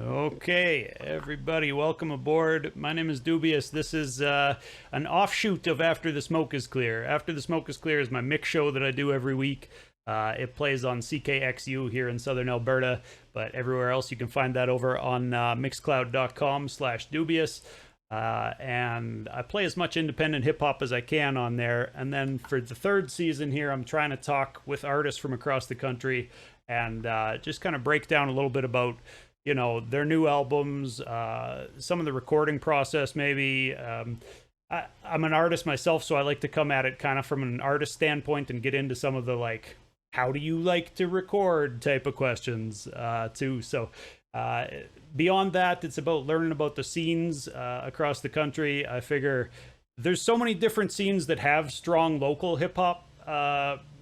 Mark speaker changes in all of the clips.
Speaker 1: Okay, everybody, welcome aboard. My name is Doobyis. This is an offshoot of After the Smoke is Clear. After the Smoke is Clear is my mix show that I do every week. It plays on CKXU here in southern Alberta, but everywhere else you can find that over on mixcloud.com/Doobyis. And I play as much independent hip hop as I can on there. And then for the third season here, I'm trying to talk with artists from across the country and just kind of break down a little bit about their new albums, some of the recording process maybe. I'm an artist myself, so I like to come at it kind of from an artist standpoint and get into some of the like, how do you like to record type of questions too. So beyond that, it's about learning about the scenes across the country. I figure there's so many different scenes that have strong local hip hop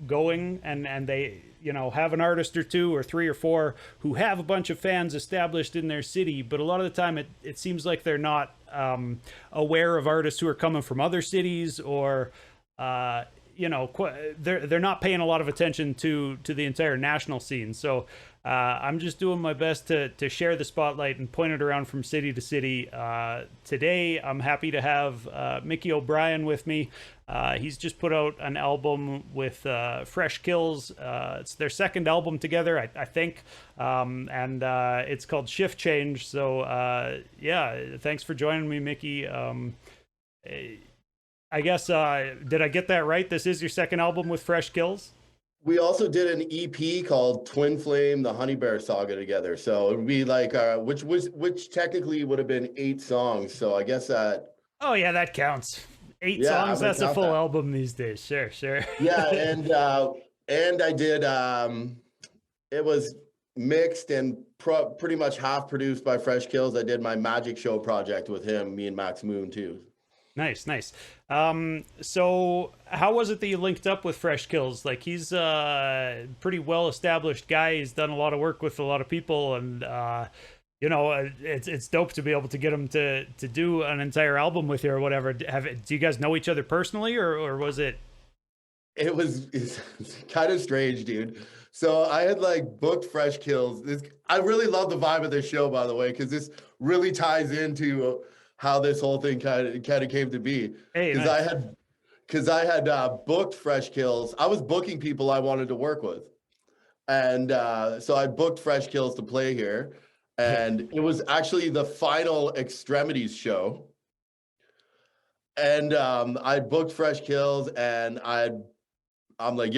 Speaker 1: going, and they have an artist or two or three or four who have a bunch of fans established in their city, but a lot of the time it seems like they're not aware of artists who are coming from other cities, or they're not paying a lot of attention to the entire national scene. So I'm just doing my best to share the spotlight and point it around from city to city. Today, I'm happy to have Mickey OBrien with me. He's just put out an album with Fresh Kils. It's their second album together, I think, and it's called Shift Change. So yeah, thanks for joining me, Mickey. I guess, did I get that right? This is your second album with Fresh Kils?
Speaker 2: We also did an EP called Twin Flame, the Honey Bear Saga together. So it would be like, which technically would have been 8 songs. So I guess that.
Speaker 1: Oh yeah, that counts. 8 songs, that's a full album these days. Sure.
Speaker 2: Yeah, and I did, it was mixed and pretty much half produced by Fresh Kils. I did my Magic Show project with him, me and Max Moon too.
Speaker 1: Nice. So how was it that you linked up with Fresh Kils? Like, he's a pretty well-established guy. He's done a lot of work with a lot of people, and it's dope to be able to get him to do an entire album with you or whatever. Do you guys know each other personally, or was it?
Speaker 2: It's kind of strange, dude. So I had like booked Fresh Kils. I really love the vibe of this show, by the way, because this really ties into how this whole thing kind of came to be.
Speaker 1: Hey,
Speaker 2: because I had booked Fresh Kils. I was booking people I wanted to work with, and so I booked Fresh Kils to play here, and it was actually the final Extremities show. And I booked Fresh Kils, and I'm like,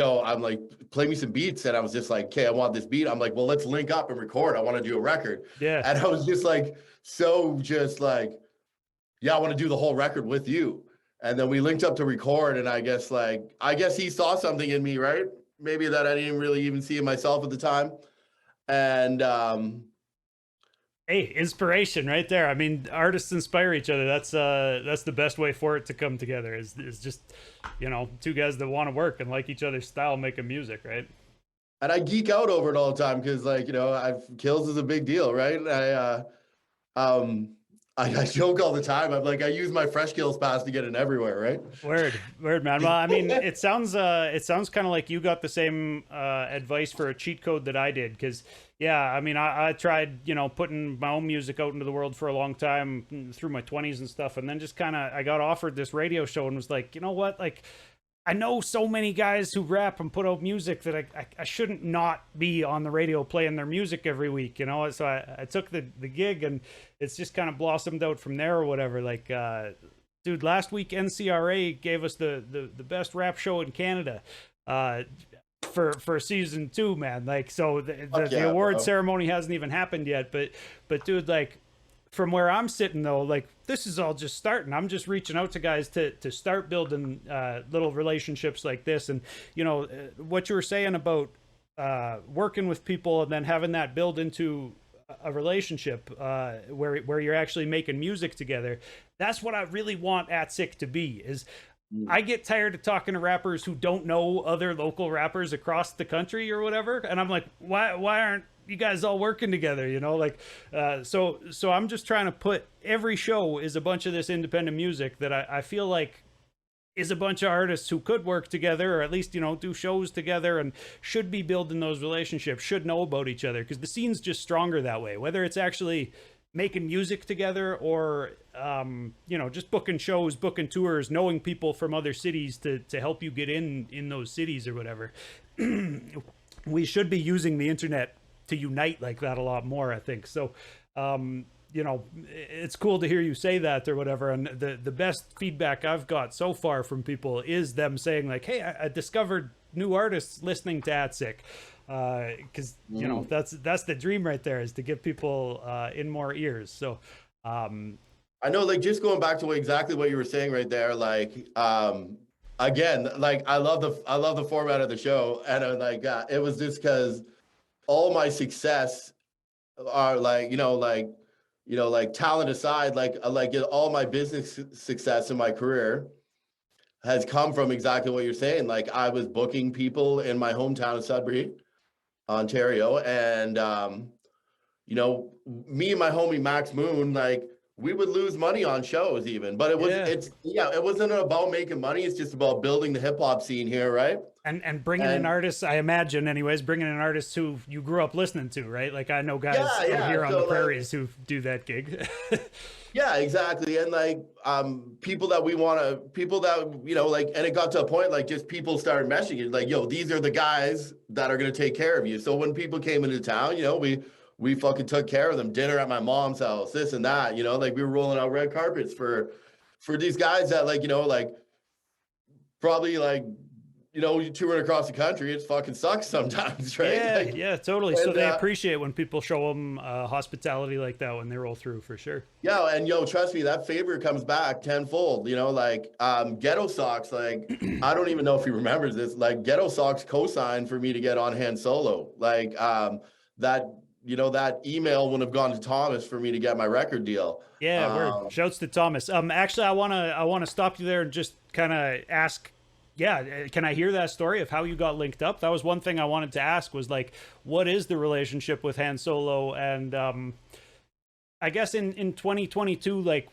Speaker 2: play me some beats. And I was just like, okay, I want this beat. I'm like, well, let's link up and record. I want to do a record.
Speaker 1: Yeah.
Speaker 2: And I was just like, yeah, I want to do the whole record with you. And then we linked up to record, and I guess he saw something in me, right? Maybe that I didn't really even see in myself at the time. And
Speaker 1: hey, inspiration right there. I mean, artists inspire each other. That's the best way for it to come together, is just, two guys that want to work and like each other's style making music, right?
Speaker 2: And I geek out over it all the time because, Kills is a big deal, right? I joke all the time. I'm like, I use my Fresh Kils pass to get in everywhere, right?
Speaker 1: Word, man. Well, I mean, it sounds kind of like you got the same advice for a cheat code that I did, because yeah, I mean, I tried, putting my own music out into the world for a long time through my 20s and stuff, and then just kind of I got offered this radio show and was like, you know what, like, I know so many guys who rap and put out music that I shouldn't not be on the radio playing their music every week, So I took the gig, and it's just kind of blossomed out from there or whatever. Like, dude, last week NCRA gave us the best rap show in Canada for season 2, man. Like, so the award ceremony hasn't even happened yet, but dude, like, from where I'm sitting though, like, this is all just starting. I'm just reaching out to guys to start building little relationships like this. And what you were saying about working with people and then having that build into a relationship where you're actually making music together. That's what I really want ATSIC to be. Is I get tired of talking to rappers who don't know other local rappers across the country or whatever, and I'm like, why aren't you guys all working together, so I'm just trying to put every show is a bunch of this independent music that I feel like is a bunch of artists who could work together, or at least, you know, do shows together, and should be building those relationships, should know about each other, because the scene's just stronger that way, whether it's actually making music together or you know, just booking shows, booking tours, knowing people from other cities to help you get in those cities or whatever. We should be using the internet to unite like that a lot more, I think. So you know, it's cool to hear you say that or whatever. And the best feedback I've got so far from people is them saying like, hey, I discovered new artists listening to ATSIC. Because you know, that's the dream right there, is to get people in more ears. So
Speaker 2: I know, like, just going back to exactly what you were saying right there, like again, like I love the format of the show, and like it was just because all my success are like, like talent aside, like all my business success in my career has come from exactly what you're saying. Like, I was booking people in my hometown of Sudbury, Ontario, and you know, me and my homie Max Moon, like, we would lose money on shows even, but it wasn't about making money. It's just about building the hip hop scene here, right?
Speaker 1: And bringing in artists, I imagine, anyways, bringing in artists who you grew up listening to, right? Like, I know guys here on the prairies who do that gig.
Speaker 2: Yeah, exactly. And like people that, you know, like, and it got to a point like just people started messaging like, yo, these are the guys that are going to take care of you. So when people came into town, you know, we fucking took care of them. Dinner at my mom's house, this and that, you know, like we were rolling out red carpets for these guys that, like, you know, like probably, like, you know, you touring across the country, it fucking sucks sometimes, right?
Speaker 1: Yeah,
Speaker 2: like,
Speaker 1: yeah, totally. So they appreciate when people show them hospitality like that when they roll through, for sure.
Speaker 2: Yeah, and yo, trust me, that favor comes back tenfold. You know, like Ghetto Socks, like I don't even know if he remembers this. Like, Ghetto Socks co-signed for me to get on Han Solo. Like that, you know, that email would have gone to Thomas for me to get my record deal.
Speaker 1: Yeah, word. Shouts to Thomas. Actually, I wanna stop you there and just kind of ask. Yeah, can I hear that story of how you got linked up? That was one thing I wanted to ask, was like, what is the relationship with Han Solo? And I guess in 2022, like,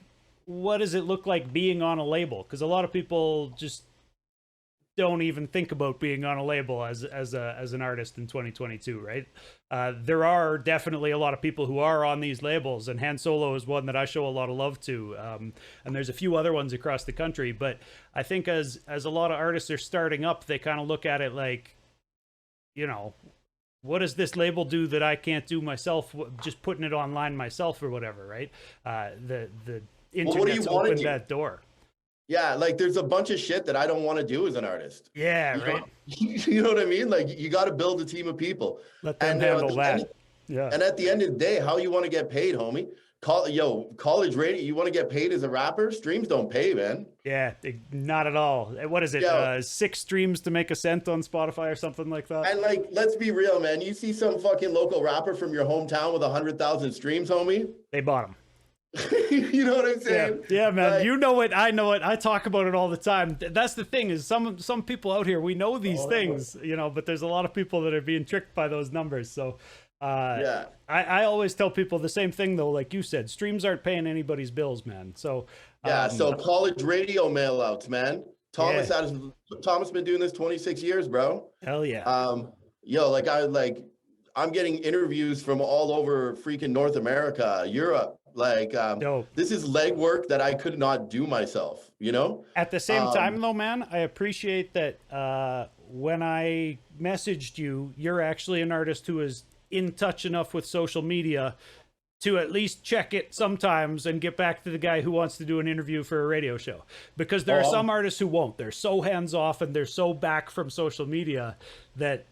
Speaker 1: what does it look like being on a label? Because a lot of people just don't even think about being on a label as an artist in 2022, right? There are definitely a lot of people who are on these labels, and Han Solo is one that I show a lot of love to. And there's a few other ones across the country, but I think as a lot of artists are starting up, they kind of look at it like, you know, what does this label do that I can't do myself? Just putting it online myself or whatever, right? The internet's opened that door.
Speaker 2: Yeah, like there's a bunch of shit that I don't want to do as an artist.
Speaker 1: Yeah, right.
Speaker 2: You know what I mean? Like, you got to build a team of people.
Speaker 1: Let them handle that. Yeah.
Speaker 2: And at the end of the day, how you want to get paid, homie? College radio, you want to get paid as a rapper? Streams don't pay, man.
Speaker 1: Yeah, not at all. What is it? 6 streams to make a cent on Spotify or something like that?
Speaker 2: And like, let's be real, man. You see some fucking local rapper from your hometown with 100,000 streams, homie?
Speaker 1: They bought him.
Speaker 2: You know what I'm saying?
Speaker 1: Yeah, man. Like, you know it. I know it. I talk about it all the time. That's the thing, is some people out here, we know these things, you know, but there's a lot of people that are being tricked by those numbers. So I always tell people the same thing, though. Like you said, streams aren't paying anybody's bills, man. So
Speaker 2: so college radio mailouts, man. Thomas been doing this 26 years, bro.
Speaker 1: Hell yeah.
Speaker 2: I'm getting interviews from all over freaking North America, Europe. Like, this is legwork that I could not do myself, you know?
Speaker 1: At the same time, though, man, I appreciate that when I messaged you, you're actually an artist who is in touch enough with social media to at least check it sometimes and get back to the guy who wants to do an interview for a radio show. Because there are some artists who won't. They're so hands-off and they're so back from social media that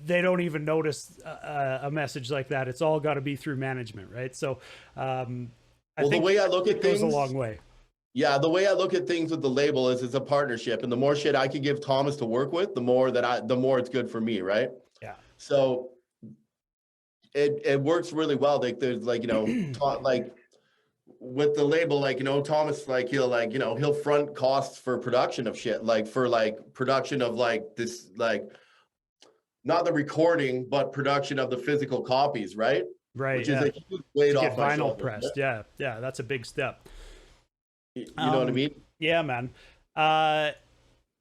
Speaker 1: they don't even notice a message like that. It's all got to be through management, right? So I think
Speaker 2: the way I look at things
Speaker 1: goes a long way.
Speaker 2: Yeah, the way I look at things with the label is it's a partnership, and the more shit I can give Thomas to work with, the more it's good for me, right?
Speaker 1: Yeah.
Speaker 2: So it works really well. Like, there's, like, you know, like with the label, like, you know, Thomas, like, he'll front costs for production of shit, like for like production of like this, like, not the recording, but production of the physical copies, right?
Speaker 1: Right.
Speaker 2: Which is a huge weight off my
Speaker 1: vinyl
Speaker 2: shoulders,
Speaker 1: pressed. Yeah, that's a big step.
Speaker 2: You know what I mean?
Speaker 1: Yeah, man.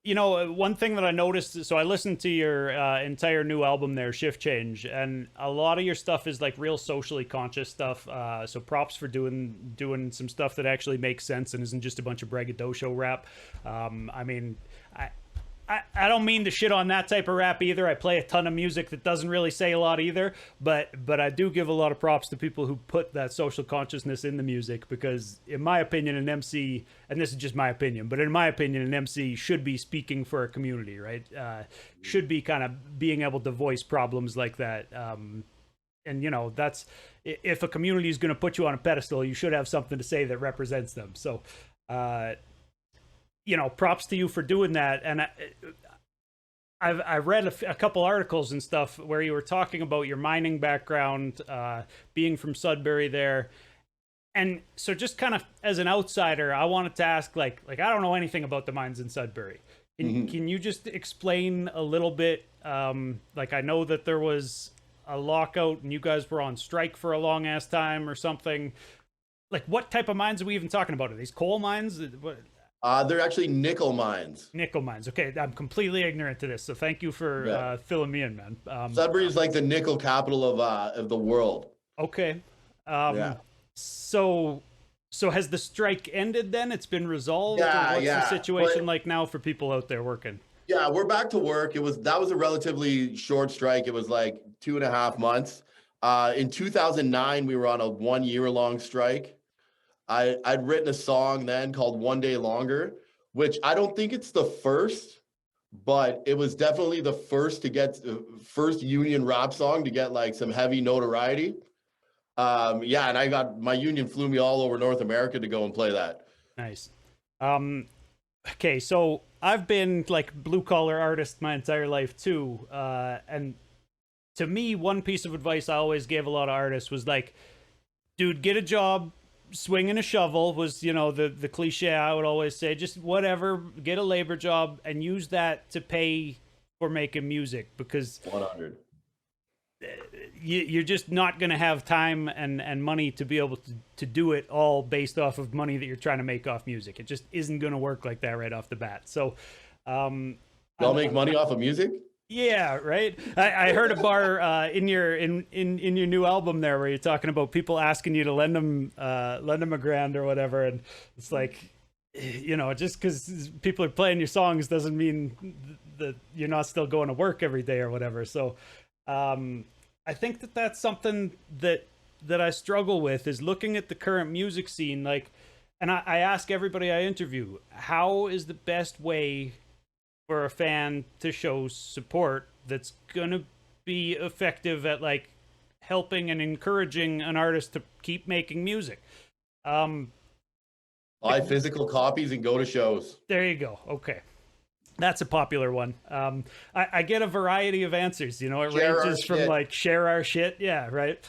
Speaker 1: You know, one thing that I noticed, so I listened to your entire new album there, Shift Change, and a lot of your stuff is like real socially conscious stuff. So props for doing some stuff that actually makes sense and isn't just a bunch of braggadocio rap. I mean, I don't mean to shit on that type of rap either. I play a ton of music that doesn't really say a lot either, but I do give a lot of props to people who put that social consciousness in the music, because in my opinion, an MC, and this is just my opinion, but in my opinion, an MC should be speaking for a community, right? Should be kind of being able to voice problems like that. And you know, that's, if a community is going to put you on a pedestal, you should have something to say that represents them. So, you know, props to you for doing that. And I've read a couple articles and stuff where you were talking about your mining background, being from Sudbury there. And so just kind of as an outsider, I wanted to ask, like I don't know anything about the mines in Sudbury. Can you just explain a little bit? Like, I know that there was a lockout and you guys were on strike for a long ass time or something. Like, what type of mines are we even talking about? Are these coal mines? What?
Speaker 2: They're actually nickel mines.
Speaker 1: Nickel mines. Okay, I'm completely ignorant to this, so thank you for filling me in, man.
Speaker 2: Sudbury is like the nickel capital of the world.
Speaker 1: Okay. So has the strike ended then? It's been resolved?
Speaker 2: Yeah,
Speaker 1: what's the situation like now for people out there working?
Speaker 2: Yeah, we're back to work. That was a relatively short strike. It was like 2.5 months. In 2009, we were on a 1-year-long strike. I'd written a song then called One Day Longer, which I don't think it's the first, but it was definitely the first first union rap song to get like some heavy notoriety. Yeah, and my union flew me all over North America to go and play that.
Speaker 1: Nice. Okay, so I've been like blue collar artist my entire life too. And to me, one piece of advice I always gave a lot of artists was like, dude, get a job. Swinging a shovel was, you know, the cliche I would always say. Just whatever, get a labor job and use that to pay for making music, because
Speaker 2: 100.
Speaker 1: You're just not going to have time and money to be able to do it all based off of money that you're trying to make off music. It just isn't going to work like that right off the bat. So,
Speaker 2: y'all make money off of music?
Speaker 1: Yeah, right. I heard a bar in your new album there where you're talking about people asking you to lend them a grand or whatever, and it's like, you know, just because people are playing your songs doesn't mean that you're not still going to work every day or whatever. So, I think that's something that I struggle with, is looking at the current music scene. Like, and I ask everybody I interview, how is the best way for a fan to show support that's gonna be effective at like helping and encouraging an artist to keep making music?
Speaker 2: Buy physical copies and go to shows.
Speaker 1: There you go. Okay, that's a popular one. I get a variety of answers. You know, it ranges from like share our shit. Yeah, right.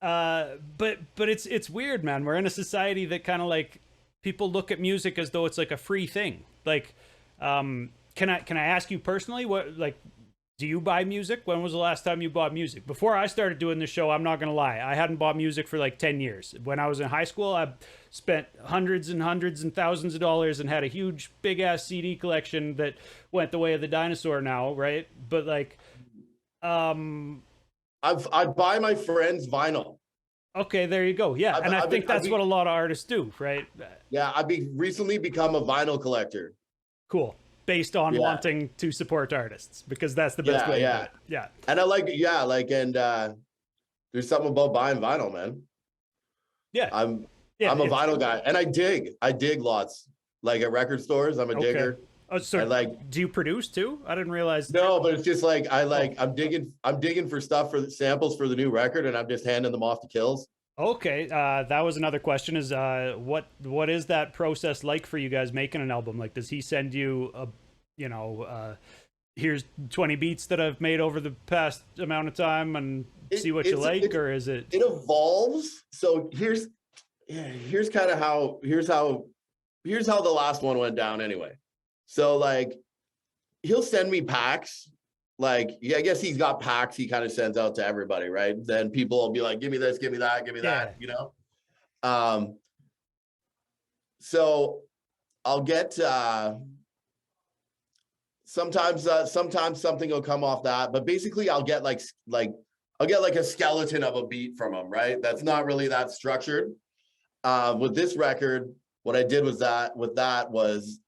Speaker 1: But it's weird, man. We're in a society that kind of like, people look at music as though it's like a free thing. Like, can I ask you personally, what, like, do you buy music? When was the last time you bought music? Before I started doing this show, I'm not going to lie, I hadn't bought music for like 10 years. When I was in high school, I spent hundreds and thousands of dollars and had a huge big ass CD collection that went the way of the dinosaur now, right? But like, I
Speaker 2: buy my friends vinyl.
Speaker 1: Okay, there you go. Yeah, and I think that's what a lot of artists do, right?
Speaker 2: Yeah, I've recently become a vinyl collector.
Speaker 1: Cool. Based on wanting to support artists, because that's the best way to do it. Yeah.
Speaker 2: And I like, and there's something about buying vinyl, man.
Speaker 1: Yeah.
Speaker 2: I'm a vinyl guy, and I dig lots. Like at record stores, I'm a digger.
Speaker 1: Oh, so do you produce too? I didn't realize.
Speaker 2: No, but it's just like, I'm digging for stuff for the samples for the new record, and I'm just handing them off to Kils.
Speaker 1: Okay, that was another question, is what is that process like for you guys making an album? Like, does he send you here's 20 beats that I've made over the past amount of time and see what you like, or is it?
Speaker 2: It evolves. So here's how the last one went down anyway. So like, he'll send me packs. Like, yeah, I guess he's got packs he kind of sends out to everybody, right? Then people will be like, give me this, give me that, give me that, you know? So I'll get, sometimes something will come off that, but basically I'll get like I'll get like a skeleton of a beat from them, right? That's not really that structured. With this record, what I did was that was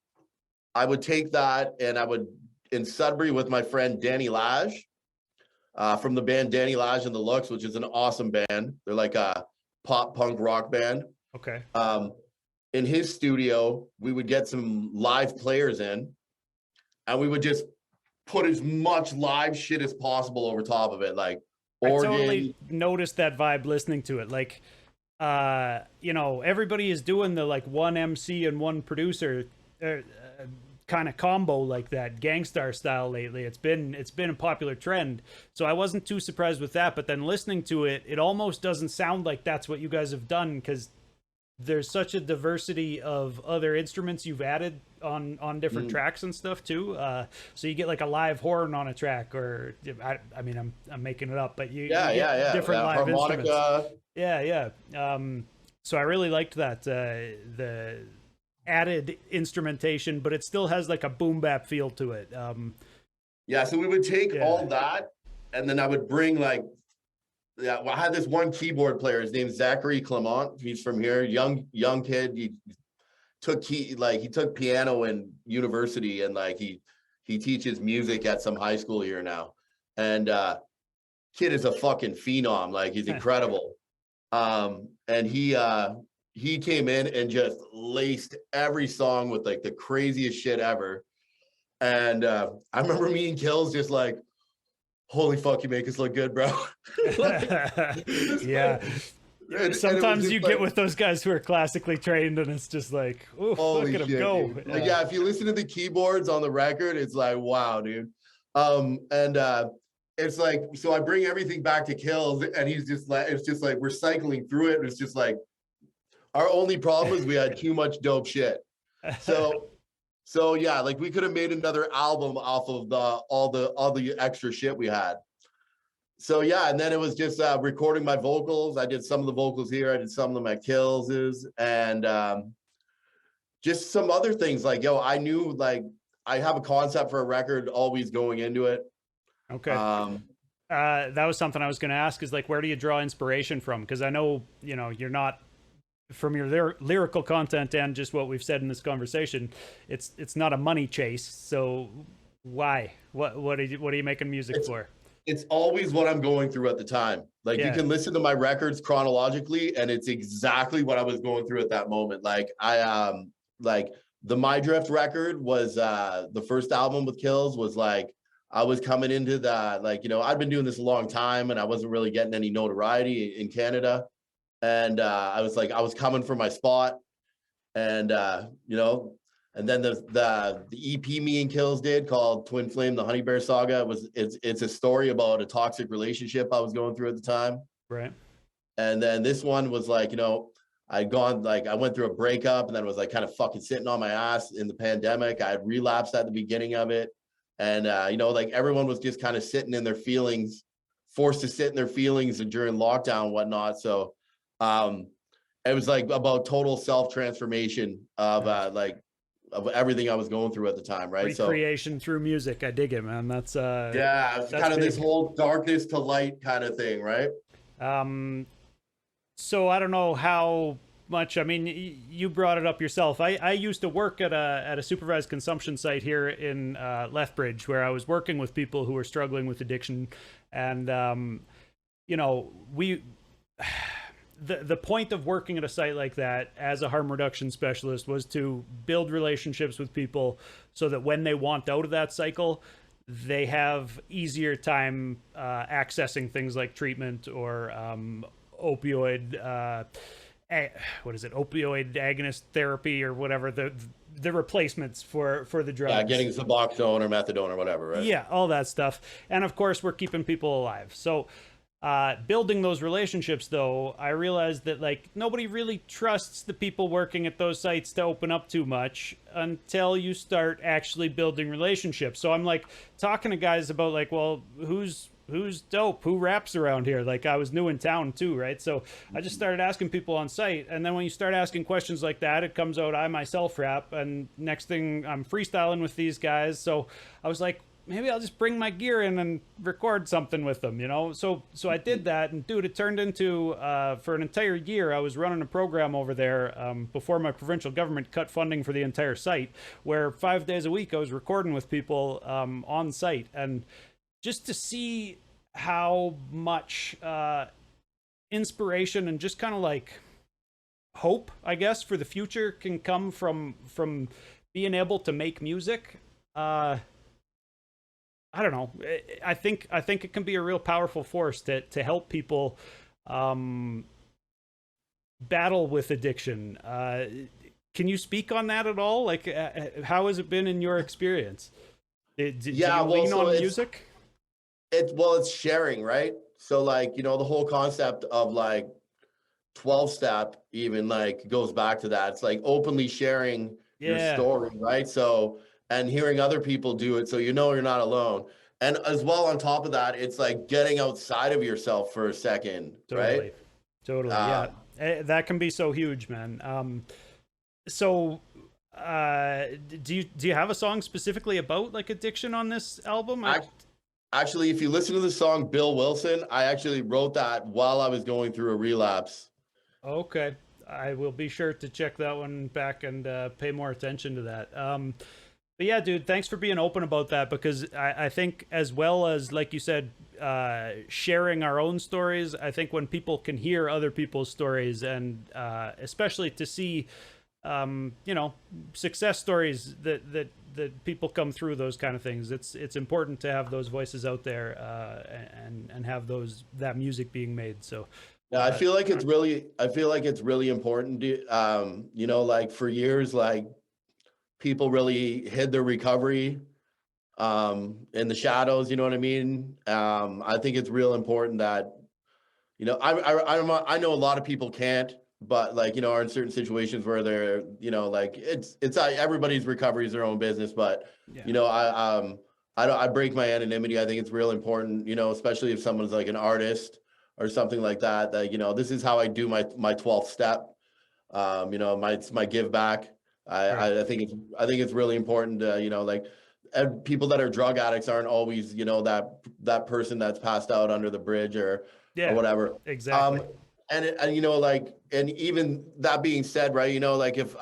Speaker 2: I would take that and I would in Sudbury with my friend Danny Lage, from the band Danny Lage and the Looks, which is an awesome band. They're like a pop punk rock band.
Speaker 1: Okay.
Speaker 2: In his studio, we would get some live players in, and we would just put as much live shit as possible over top of it, like organ.
Speaker 1: I totally noticed that vibe listening to it. Like, you know, everybody is doing the like one MC and one producer kind of combo like that Gangstar style lately. It's been a popular trend, so I wasn't too surprised with that. But then listening to it, it almost doesn't sound like that's what you guys have done, because there's such a diversity of other instruments you've added on different tracks and stuff too. So you get like a live horn on a track, or I mean I'm making it up, but you get different live harmonica instruments. So I really liked that, the added instrumentation, but it still has like a boom bap feel to it.
Speaker 2: So we would take all that, and then I would bring like, I had this one keyboard player. His name's Zachary Clement. He's from here, young kid. He took piano in university, and like he teaches music at some high school here now. And kid is a fucking phenom. Like, he's incredible. And he came in and just laced every song with like the craziest shit ever. And I remember me and Kils just like, holy fuck, you make us look good, bro. Sometimes you get with those guys who are classically trained, and it's just like, oh, look at him go. Like, if you listen to the keyboards on the record, it's like, wow, dude. It's like, so I bring everything back to Kils, and he's just like, it's just like we're cycling through it, and it's just like, our only problem is we had too much dope shit. So yeah, like we could have made another album off of all the extra shit we had. So yeah, and then it was just recording my vocals. I did some of the vocals here. I did some of them at Kils's, and just some other things. Like, I knew, like, I have a concept for a record always going into it.
Speaker 1: Okay. That was something I was going to ask, is like, where do you draw inspiration from? Because I know, you're not, from your lyrical content and just what we've said in this conversation, it's not a money chase. So why? What are you making music for?
Speaker 2: It's always what I'm going through at the time. Like, you can listen to my records chronologically, and it's exactly what I was going through at that moment. Like, like the My Drift record was the first album with Kils, was like, I was coming into that, like, I'd been doing this a long time, and I wasn't really getting any notoriety in Canada. And I was like, I was coming for my spot, and and then the EP me and Kils did, called Twin Flame: The Honey Bear Saga. It's a story about a toxic relationship I was going through at the time.
Speaker 1: Right.
Speaker 2: And then this one was like, I went through a breakup, and then was like kind of fucking sitting on my ass in the pandemic. I had relapsed at the beginning of it, and like everyone was just kind of sitting in their feelings, forced to sit in their feelings during lockdown and whatnot. So it was like about total self-transformation of of everything I was going through at the time, right?
Speaker 1: Recreation through music. I dig it, man. That's
Speaker 2: it's kind of this whole darkness to light kind of thing, right?
Speaker 1: So I don't know how much, I mean, you brought it up yourself. I used to work at a supervised consumption site here in Lethbridge, where I was working with people who were struggling with addiction, and the point of working at a site like that as a harm reduction specialist was to build relationships with people, so that when they want out of that cycle, they have easier time accessing things like treatment or opioid opioid agonist therapy, or whatever, the replacements for the drugs.
Speaker 2: Yeah, getting Suboxone or methadone or whatever, right?
Speaker 1: Yeah, all that stuff. And of course, we're keeping people alive. So building those relationships, though, I realized that like nobody really trusts the people working at those sites to open up too much until you start actually building relationships. So I'm like talking to guys about like, well, who's who's dope, who raps around here. Like, I was new in town too, right? So I just started asking people on site, and then when you start asking questions like that, it comes out I myself rap, and next thing I'm freestyling with these guys. So I was like, maybe I'll just bring my gear in and record something with them, you know? So I did that, and dude, it turned into, for an entire year, I was running a program over there, before my provincial government cut funding for the entire site, where 5 days a week I was recording with people, on site. And just to see how much, inspiration and just kind of like hope, I guess, for the future can come from being able to make music, I don't know. I think it can be a real powerful force to help people, battle with addiction. Can you speak on that at all? Like, how has it been in your experience? Do you lean on music?
Speaker 2: It's sharing, right? So like, you know, the whole concept of like 12-step even like goes back to that. It's like openly sharing your story, right? So, and hearing other people do it, so you know you're not alone. And as well, on top of that, it's like getting outside of yourself for a second, right?
Speaker 1: Totally, yeah. That can be so huge, man. So, do you have a song specifically about like addiction on this album?
Speaker 2: Actually, if you listen to the song Bill Wilson, I actually wrote that while I was going through a relapse.
Speaker 1: Okay, I will be sure to check that one back and pay more attention to that. But yeah, dude, thanks for being open about that, because I think, as well as, like you said, sharing our own stories, I think when people can hear other people's stories, and especially to see, you know, success stories that people come through those kind of things, it's important to have those voices out there, and have that music being made. So
Speaker 2: yeah, I feel like it's really important to, you know, like for years, like people really hid their recovery in the shadows, you know what I mean? I think it's real important that, you know, I know a lot of people can't, but like, you know, are in certain situations where they're, you know, like it's everybody's recovery is their own business, but you know, I break my anonymity. I think it's real important, you know, especially if someone's like an artist or something like that, that, you know, this is how I do my 12th step. You know, my give back. I think it's really important to, you know, like people that are drug addicts aren't always, you know, that person that's passed out under the bridge or whatever.
Speaker 1: Exactly.
Speaker 2: And you know, like, and even that being said, right, you know, like if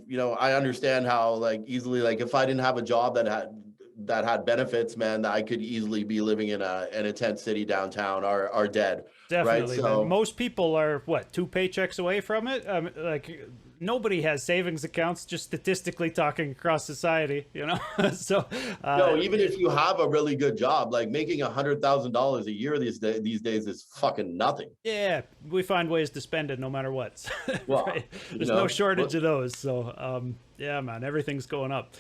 Speaker 2: you know, I understand how like easily, like if I didn't have a job that had benefits, man, I could easily be living in a tent city downtown or dead.
Speaker 1: Definitely.
Speaker 2: Right? So
Speaker 1: most people are 2 paychecks away from it. Like, nobody has savings accounts, just statistically talking across society, you know? So
Speaker 2: no, even if you have a really good job, like making $100,000 a year these days is fucking nothing.
Speaker 1: Yeah, we find ways to spend it no matter what.
Speaker 2: Well,
Speaker 1: right? There's no shortage of those. So yeah, man, everything's going up.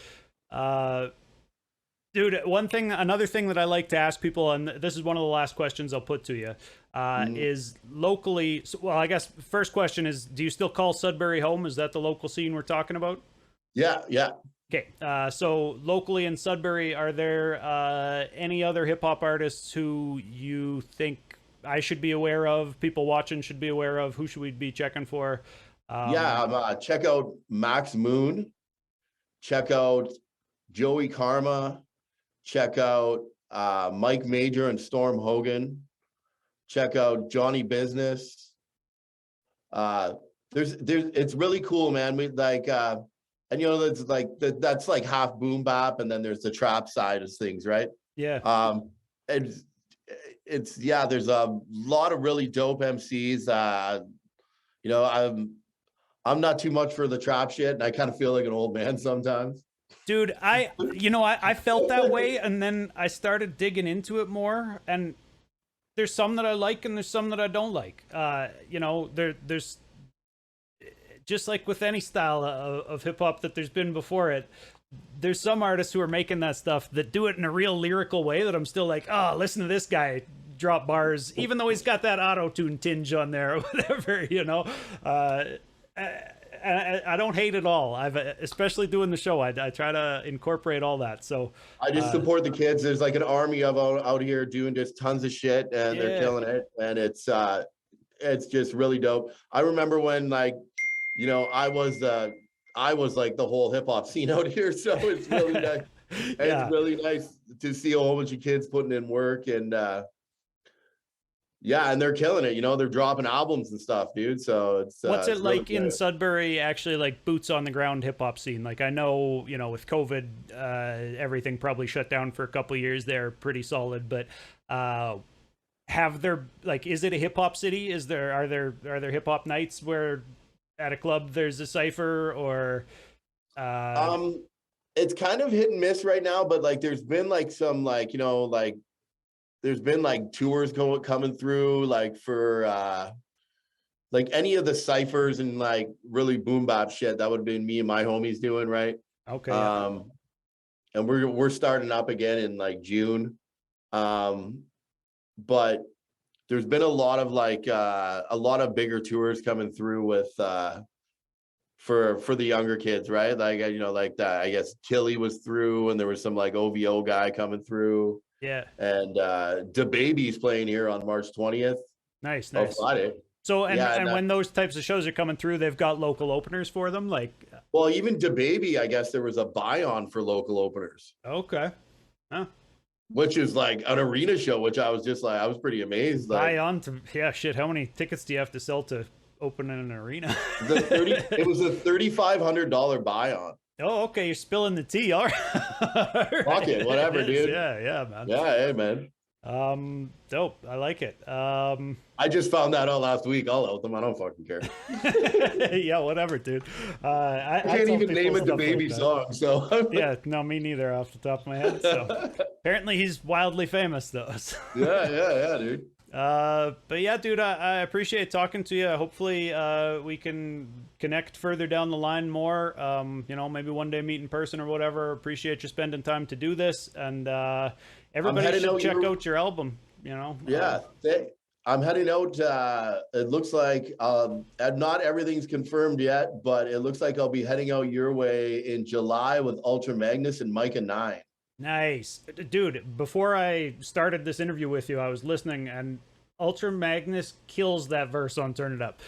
Speaker 1: Dude, another thing that I like to ask people, and this is one of the last questions I'll put to you, is locally. Well, I guess first question is, do you still call Sudbury home? Is that the local scene we're talking about?
Speaker 2: Yeah.
Speaker 1: Okay, so locally in Sudbury, are there any other hip hop artists who you think I should be aware of? People watching should be aware of? Who should we be checking for?
Speaker 2: Check out Max Moon. Check out Joey Karma. Check out Mike Major and Storm Hogan. Check out Johnny Business. It's really cool, man. We like, and you know, that's like that's like half boom bap, and then there's the trap side of things, right?
Speaker 1: Yeah.
Speaker 2: It's there's a lot of really dope MCs. You know, I'm not too much for the trap shit, and I kind of feel like an old man sometimes.
Speaker 1: Dude, I felt that way, and then I started digging into it more, and there's some that I like and there's some that I don't like. You know, there's just like with any style of hip hop that there's been before it, there's some artists who are making that stuff that do it in a real lyrical way that I'm still like, oh, listen to this guy drop bars, even though he's got that auto-tune tinge on there or whatever, you know. I don't hate it all. I've especially doing the show. I try to incorporate all that. So
Speaker 2: I just support the kids. There's like an army of out here doing just tons of shit, and they're killing it. And it's just really dope. I remember when, like, you know, I was like the whole hip hop scene out here. So it's really nice. It's really nice to see a whole bunch of kids putting in work, and yeah, and they're killing it. You know, they're dropping albums and stuff, dude. So it's
Speaker 1: what's it
Speaker 2: it's
Speaker 1: like
Speaker 2: really
Speaker 1: in Sudbury, actually, like boots on the ground hip hop scene? Like, I know, you know, with COVID, everything probably shut down for a couple of years there, pretty solid. But have there, like, is it a hip hop city? Are there hip hop nights where at a club there's a cipher, or
Speaker 2: it's kind of hit and miss right now, but like there's been like some, like, you know, like there's been like tours coming through, like for like any of the ciphers and like really boom bap shit. That would have been me and my homies doing, right?
Speaker 1: Okay.
Speaker 2: And we're starting up again in like June. But there's been a lot of like a lot of bigger tours coming through with for the younger kids, right? Like, you know, like that, I guess Killy was through, and there was some like OVO guy coming through.
Speaker 1: Yeah.
Speaker 2: And Doobyis playing here on March 20th.
Speaker 1: Nice.
Speaker 2: Friday.
Speaker 1: So, and when those types of shows are coming through, they've got local openers for them, like.
Speaker 2: Well, even Doobyis, I guess there was a buy-on for local openers.
Speaker 1: Okay. Huh.
Speaker 2: Which is like an arena show, which I was just like, I was pretty amazed. Like,
Speaker 1: buy-on to, yeah, shit. How many tickets do you have to sell to open in an arena?
Speaker 2: It was a $3,500 buy-on.
Speaker 1: Oh, okay. You're spilling the tea. All right.
Speaker 2: Fuck it, whatever, dude.
Speaker 1: Yeah, man.
Speaker 2: Yeah, hey, man.
Speaker 1: Dope. I like it.
Speaker 2: I just found that out last week. I'll out them. I don't fucking care.
Speaker 1: Yeah, whatever, dude.
Speaker 2: I can't even name it the baby song. So
Speaker 1: yeah, no, me neither, off the top of my head. So apparently he's wildly famous, though. So.
Speaker 2: Yeah, dude.
Speaker 1: But yeah, dude, I appreciate talking to you. Hopefully, we can connect further down the line more. You know, maybe one day meet in person or whatever. Appreciate you spending time to do this, and everybody should check out your album. You know.
Speaker 2: Yeah, I'm heading out. It looks like not everything's confirmed yet, but it looks like I'll be heading out your way in July with Ultra Magnus and Micah 9.
Speaker 1: Nice. Dude, before I started this interview with you, I was listening, and Ultra Magnus kills that verse on Turn It Up.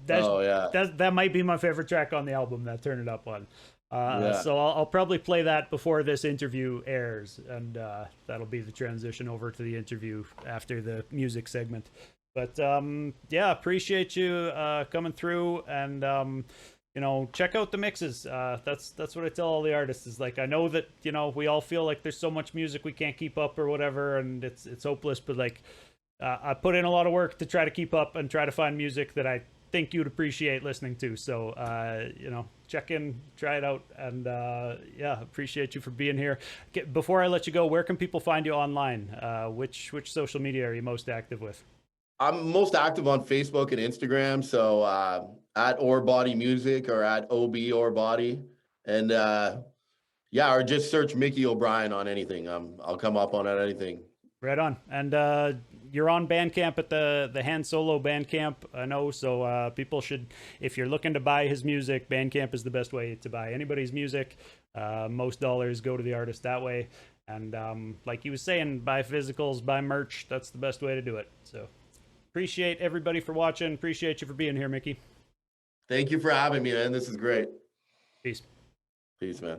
Speaker 1: That might be my favorite track on the album, that Turn It Up one. So I'll probably play that before this interview airs, and that'll be the transition over to the interview after the music segment. But yeah, appreciate you coming through, and you know, check out the mixes. That's what I tell all the artists, is like, I know that, you know, we all feel like there's so much music we can't keep up or whatever, and it's hopeless, but like I put in a lot of work to try to keep up and try to find music that I think you'd appreciate listening to. So you know, check in, try it out, and yeah, appreciate you for being here. Before I let you go, where can people find you online? Which social media are you most active with?
Speaker 2: I'm most active on Facebook and Instagram, so at Or Body Music or at OB Or Body, and yeah, or just search Mickey OBrien on anything. I'll come up on anything.
Speaker 1: Right on. And you're on Bandcamp at the Han Solo Bandcamp, I know, so people should, if you're looking to buy his music, Bandcamp is the best way to buy anybody's music. Most dollars go to the artist that way, and like he was saying, buy physicals, buy merch. That's the best way to do it. So appreciate everybody for watching. Appreciate you for being here, Mickey.
Speaker 2: Thank you for having me, man. This is great.
Speaker 1: Peace.
Speaker 2: Peace, man.